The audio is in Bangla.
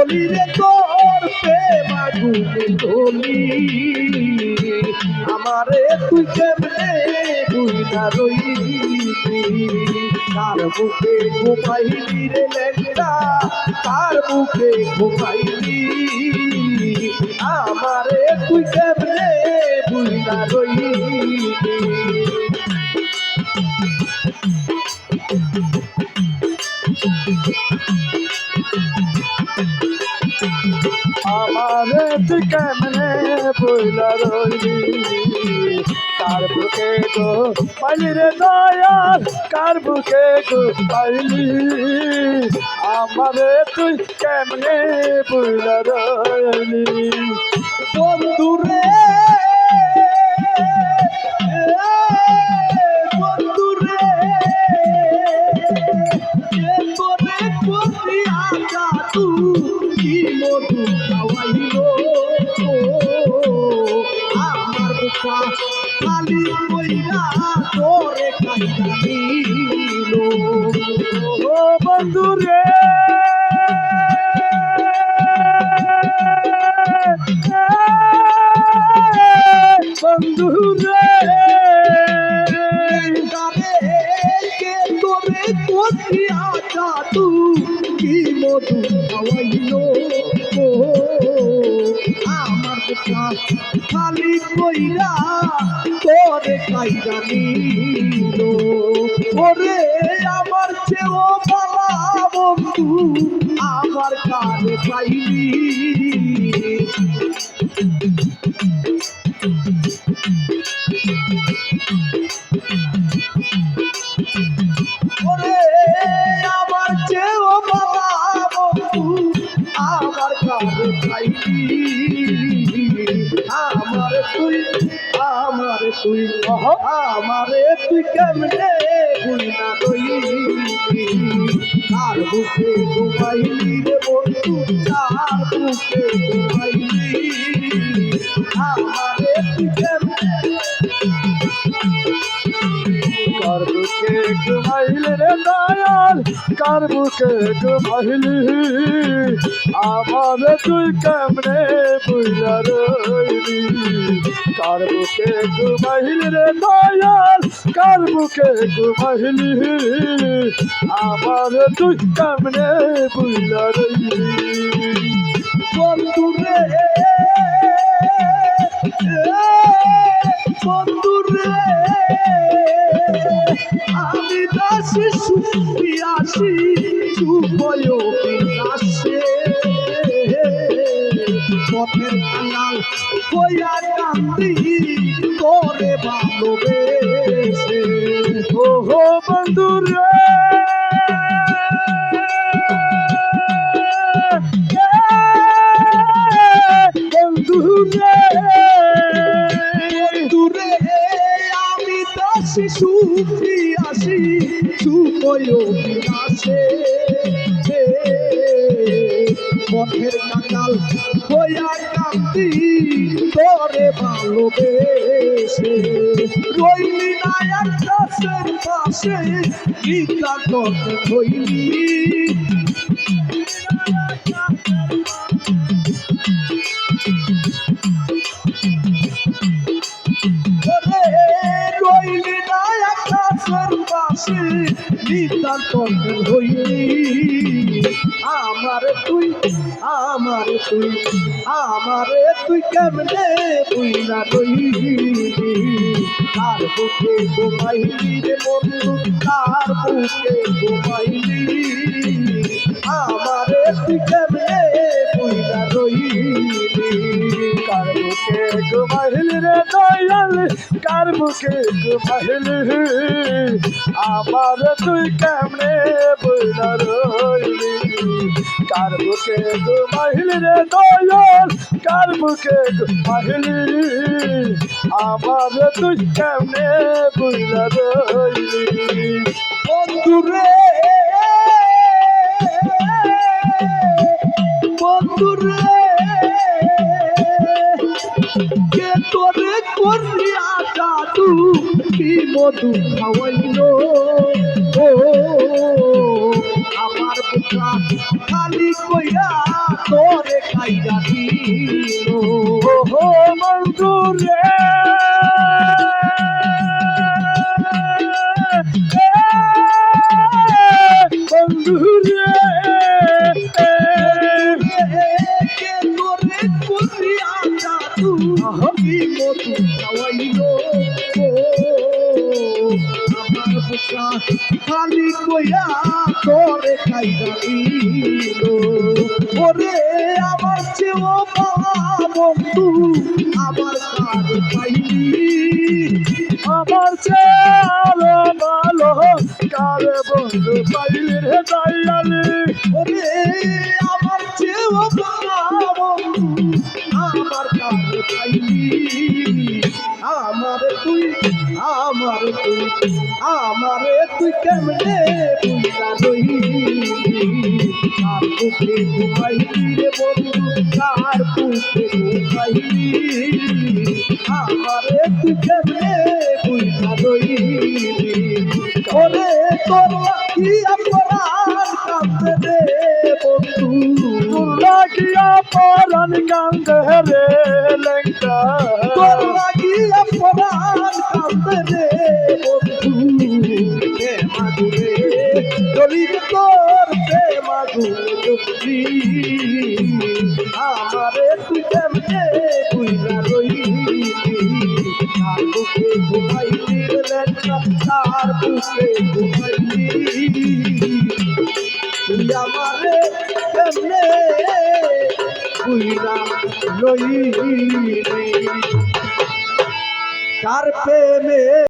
বলি রে তোর প্রেম আগুনে জ্বলি আমারে তুই কেমনে বুঝা রইলি কার বুকে ঘুমাইলি রে লেঙ্গা কার বুকে ঘুমাইলি আমারে তুই কেমনে বুঝা রইলি আমারে তুই কেমনে বইলা রইলি কার বুকে গো পাইলি রে দয়াল কার বুকে গো পাইলি আমারে তুই কেমনে বইলা রইলি বন্ধুরে বন্ধুরে তোরে করিয়া জাদু কি মধু খাওয়াইল আমার বুকা খালি কইরা তোরে খাইয়া দিল ও বন্ধুরে বন্ধুরে কে তোরে করিয়া জাদু কি মধু খাওয়াইল আমার বুকা খালি কইরা তোরে খাইয়া দিল ওরে আমার চেয়েও বালা বন্ধু আমার কানে পাইলি ওরে আমার চেয়েও বালা বন্ধু আমার কানে পাইলি আমারে তুই আমারে তুই কেমনে বুঝা রইলি কার বুকে ঘুমাইলি রে বন্ধু কার বুকে ঘুমাইলি আমারে তুই কেমনে কার বুকে ঘুমাইলি রে দয়াল কার বুকে ঘুমাইলি আমারে তুই কেমনে বুইলা রইলি কার বুকে ঘুমাইলি রে দয়াল কার বুকে ঘুমাইলি আমারে তুই কেমনে বুইলা রইলি বন্ধুরে বন্ধুরে আমি দাসী সুখী আসি সুবয় বিনাশে পথের কাঙাল হইয়া কান্দি করে ভালোবেসে ও বন্ধুরে বন্ধুরে দূরে আমি দাসী সুখী আসি সুবয় বিনাশে পথের কাঙাল হইয়া কান্দি তোরে ভালোবেসে রইলি না এক গাছের পাশে গীতা কথা হইলি রইলি না এক গাছের পাশে গীতা কথা হইলি আমারে তুই কেমনে বুইলা রইলি কার বুকে ঘুমাইলি রে বন্ধু কার বুকে ঘুমাইলি আমারে তুই কেমনে বুইলা রইলি কার বুকে ঘুমাইলি রে দয়াল কার বুকে ঘুমাইলি আমারে তুই কেমনে বুইলা রইলি কার বুকে ঘুমাইলি রে দয়াল কার বুকে ঘুমাইলি আমারে তুই কেমনে বুইলা রইলি বন্ধুরে বন্ধুরে কে তোরে করিয়া জাদু কি মধু খাওয়াইল আমার বুকা খালি কইরা তোরে খাইরা দিল ওহো বন্ধু রে বন্ধু রে কে তোরে করিয়া জাদু কি মধু খাওয়াইলো আমার বুকা খালি কইরা তোরে খাইরা দিল ওরে আমার চেয়েও বাবা বন্ধু আমার কাজ পাইলি আমার চেয়ে আরো ভালো কারে বন্ধু পাইলি রে দয়ালি ওরে আমার চেয়েও বাবা বন্ধু আমার কাজ পাইলি আমারে তুই কেমনে বুঝা রইলি কার বুকে ঘুমাইলি রে বন্ধু কার বুকে ঘুমাইলি আমারে তুই কেমনে বুঝা রইলি ওরে তোর কি অপরাধ কাঁদতে রে বন্ধু লাগিয়া পরাণ কান্দে রে লেঙ্কা তোর লাগি অপরাধ কাঁদতে রে বন্ধু হে মাধুরে দলিত তোর হে মাধুরে আমারে তুই কেমনে বুঝা রইলি তার বুকে ঘুমাইলি রে লেখা তার বুকে ঘুমাইলি তুই আমারে কেমনে বুঝা রইলি তার প্রেমে